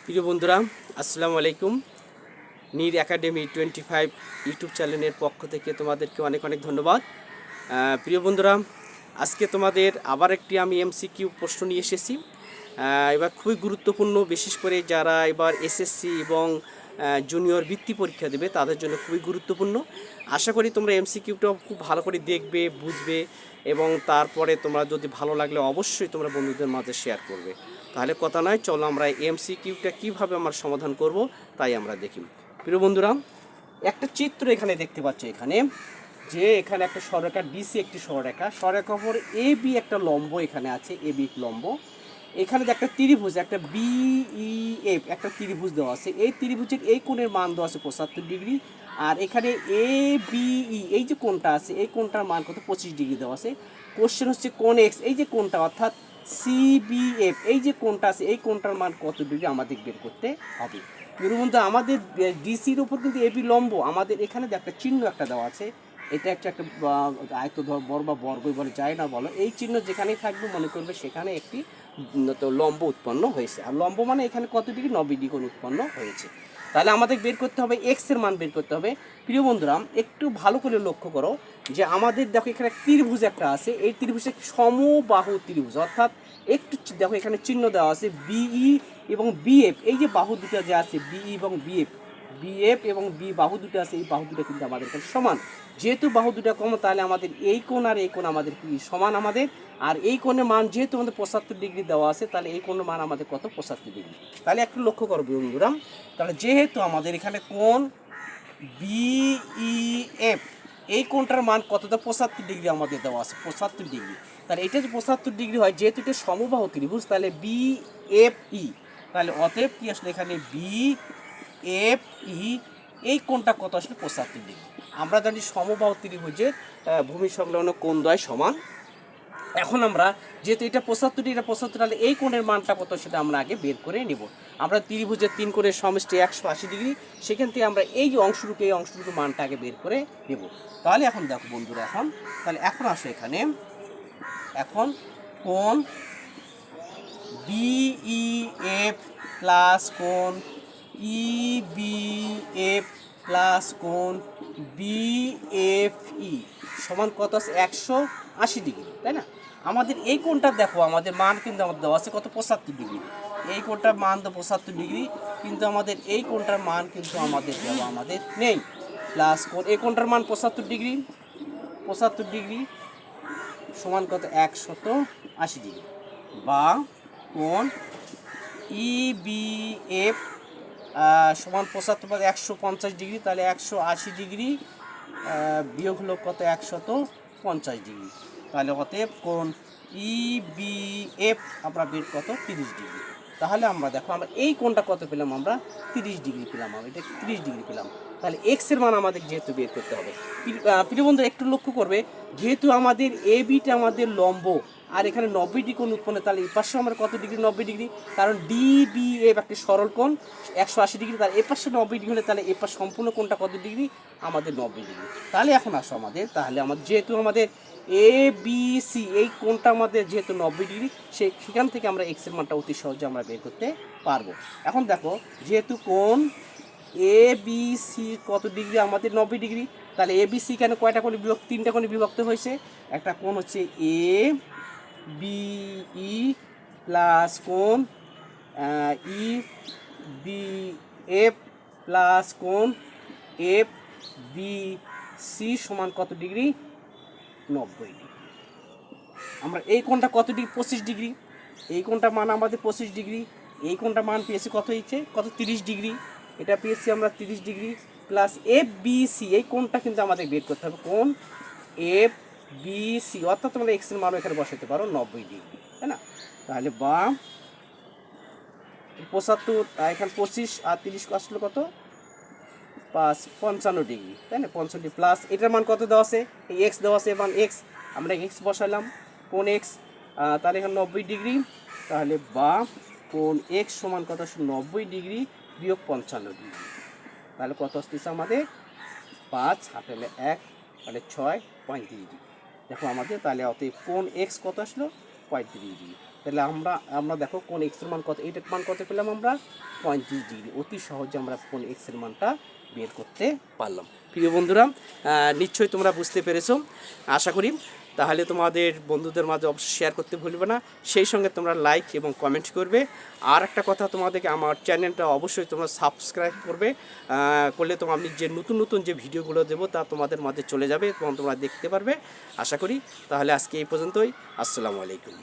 প্রিয় বন্ধুরা, আসসালামু আলাইকুম। নীর একাডেমি 25 ইউটিউব চ্যানেলের পক্ষ থেকে তোমাদেরকে অনেক অনেক ধন্যবাদ। প্রিয় বন্ধুরা, আজকে তোমাদের আবার একটি আমি এমসিকিউ প্রশ্ন নিয়ে এসেছি। এবার খুবই গুরুত্বপূর্ণ, বিশেষ করে যারা এবার এসএসসি এবং জুনিয়র বৃত্তি পরীক্ষা দেবে তাদের জন্য খুবই গুরুত্বপূর্ণ। আশা করি তোমরা এমসিকিউটা খুব ভালো করে দেখবে, বুঝবে এবং তারপরে তোমরা যদি ভালো লাগলে অবশ্যই তোমরা বন্ধুদের মাঝে শেয়ার করবে। তাহলে কথা নয়, চলো আমরা এমসিকিউটা কীভাবে আমরা সমাধান করব তাই আমরা দেখি। প্রিয় বন্ধুরা, একটা চিত্র এখানে দেখতে পাচ্ছ, এখানে এখানে একটা সরলরেখা ডিসি, একটি সরলরেখার উপর এ বি একটা লম্ব এখানে আছে, এ বি লম্ব। এখানে যে একটা ত্রিভুজ, একটা বিইএফ একটা ত্রিভুজ দেওয়া আছে। এই ত্রিভুজের এই কোণের মান দেওয়া আছে 75 ডিগ্রি। আর এখানে এ বিই এই যে কোণটা আছে, এই কোণটার মান কত 25 ডিগ্রি দেওয়া আছে। কোশ্চেন হচ্ছে কোণ এক্স, এই যে কোণটা অর্থাৎ সিবিএফ এই যে কোণটা আছে, এই কোণটার মান কত ডিগ্রি আমাদের বের করতে হবে। বন্ধু, আমাদের ডিসির উপর কিন্তু এবি লম্ব, আমাদের এখানে একটা চিহ্ন একটা দেওয়া আছে। এটা একটা আয়ত বর্গ বা বর্গই বলে যায় না বলো, এই চিহ্ন যেখানেই থাকবে মনে করবে সেখানে একটি তো লম্ব উৎপন্ন হয়েছে। আর লম্ব মানে এখানে কত ডিগ্রি, 90 ডিগ্রি উৎপন্ন হয়েছে। তাহলে আমাদের বের করতে হবে এক্স এর মান বের করতে হবে। প্রিয় বন্ধুরা, একটু ভালো করে লক্ষ্য করো যে আমাদের দেখো এখানে ত্রিভুজ একটা আছে, এই ত্রিভুজে সমবাহু ত্রিভুজ, অর্থাৎ একটু দেখো এখানে চিহ্ন দেওয়া আছে বিই এবং বিএফ, এই যে বাহু দুটো যে আছে বিই এবং বিএফ এবং বি বাহু দুটো আছে, এই বাহু দুটো কিন্তু আমাদের কাছে সমান। যেহেতু বাহু দুটো কম, তাহলে আমাদের এই কোণ আর এই কোণ আমাদের কি সমান আমাদের। আর এই কোণের মান যেহেতু আমাদের 75 ডিগ্রি দেওয়া আছে, তাহলে এই কোণের মান আমাদের কত 75 ডিগ্রি। তাহলে একটু লক্ষ্য করবো বন্ধুরা, তাহলে যেহেতু আমাদের এখানে কোণ বিইএফ এই কোণটার মান কতটা 75 ডিগ্রি আমাদের দেওয়া আছে 75 ডিগ্রি। তাহলে এটা যে 75 ডিগ্রি হয়, যেহেতু এটা সমবাহু ত্রিভুজ, তাহলে বিএফই, তাহলে অতএব কি আসলে এখানে বিএফই এই কোণটা কত আসলে 75 ডিগ্রি। আমরা জানি সমবাহু ত্রিভুজের ভূমি সংলগ্ন কোণদ্বয় সমান। এখন আমরা যেহেতু এটা 75 ডিগ্রি, এটা 75, তাহলে এই কোণের মানটা কত সেটা আমরা আগে বের করে নেব। আমরা ত্রিভুজের 3 কোণের সমষ্টি 180 ডিগ্রি, সেখান থেকে আমরা এই অংশটুকু মানটা আগে বের করে নেব। তাহলে এখন দেখো বন্ধুরা, এখন আসো এখানে, এখন কোণ বিইএফ প্লাস কোণ ইবিএফ প্লাস কোণ বিএফই সমান কত আছে 180 ডিগ্রি, তাই না? আমাদের এই কোণটা দেখো, আমাদের মান কিন্তু আমাদের দেওয়া আছে কত 75 ডিগ্রি। এই কোণটার মান তো 75 ডিগ্রি, কিন্তু আমাদের এই কোণটার মান কিন্তু আমাদের দেওয়া আমাদের নেই। প্লাস কোণ এই কোণটার মান 75 ডিগ্রি সমান কত 180 ডিগ্রি, বা কোণ ইবিএফ সমান 75 150 ডিগ্রি, তাহলে 180 ডিগ্রি বিয়োগ হলো কত 150 ডিগ্রি। তাহলে অতএব কোণ ইবিএফ আমরা বের কত 30 ডিগ্রি। তাহলে আমরা দেখো, আমরা এই কোণটা কত পেলাম, আমরা 30 ডিগ্রি পেলাম, আমরা এটা 30 ডিগ্রি পেলাম। তাহলে এক্স এর মান আমাদের যেহেতু বের করতে হবে। প্রিয় বন্ধু, একটু লক্ষ্য করবে, যেহেতু আমাদের এ বিটা আমাদের লম্ব আর এখানে 90 ডিগ্রি কোণ উৎপন্ন, তাহলে এই পাশে আমরা কত ডিগ্রি 90 ডিগ্রি, কারণ ডিবিএফ একটি সরল কোণ 180 ডিগ্রি, তার এ পাশে 90 ডিগ্রি হলে তাহলে এ পাশে সম্পূর্ণ কোণটা কত ডিগ্রি আমাদের 90 ডিগ্রি। তাহলে এখন আসো আমাদের, তাহলে আমাদের যেহেতু আমাদের এ বি সি এই কোণটা আমাদের যেহেতু 90 ডিগ্রি, সেখান থেকে আমরা এক্স এর মানটা অতি সহজে আমরা বের করতে পারবো। এখন দেখো, যেহেতু কোণ এ বি সি কত ডিগ্রি আমাদের 90 ডিগ্রি, তাহলে এ বি সি কেন কয়টা কোণে বিভক্ত, 3টা কোণে বিভক্ত হয়েছে। একটা কোণ হচ্ছে এ বিই প্লাস কোণ ই বি এফ প্লাস কোণ এফ বি সি সমান কত ডিগ্রি 90 ডিগ্রি। আমরা এই কোণটা কত ডিগ্রি 25 ডিগ্রি, এই কোণটার মান আমাদের 25 ডিগ্রি, এই কোণটার মান পেয়েছি কত হয়েছে কত 30 ডিগ্রি, এটা পেয়েছি আমরা 30 degree. Plus F B C এই কোণটা কিন্তু আমাদের বের করতে হবে, কোণ এফ বি সি, অর্থাৎ তোমরা এক্স এর মানও এখানে বসাতে পারো 90 ডিগ্রি, তাই না? তাহলে বা 75 এখানে 25 আর 30 আসলো কত 55 ডিগ্রি, তাই না? 55 ডিগ্রি প্লাস এটার মান কত দেওয়া আছে, এই এক্স দেওয়া আছে, এবং এক্স আমরা এক্স বসালাম, কোণ এক্স, তাহলে এখানে 90 ডিগ্রি। তাহলে বা কোণ এক্স সমান কত 90 ডিগ্রি বিয়োগ 55 ডিগ্রি, তাহলে কত আসতেছে আমাদের 5 হাতে 1 তাহলে 6 35 ডিগ্রি। দেখো আমাদের তাহলে অতএব কোণ এক্স কত আসলো 35 ডিগ্রি। তাহলে আমরা দেখো কোন এক্সের মান কত, এইটার মান কত পেলাম আমরা 35 ডিগ্রি। অতি সহজে আমরা কোন এক্সের মানটা বের করতে পারলাম। প্রিয় বন্ধুরা, নিশ্চয়ই তোমরা বুঝতে পেরেছো আশা করি। তাহলে তোমাদের বন্ধুদের মাঝে অবশ্যই শেয়ার করতে ভুলবে না, সেই সঙ্গে তোমরা লাইক এবং কমেন্ট করবে। আর একটা কথা তোমাদেরকে, আমার চ্যানেলটা অবশ্যই তোমরা সাবস্ক্রাইব করবে, করলে তোমার আমি যে নতুন নতুন যে ভিডিওগুলো দেবো তা তোমাদের মাঝে চলে যাবে এবং তোমরা দেখতে পারবে আশা করি। তাহলে আজকে এই পর্যন্তই, আসসালামু আলাইকুম।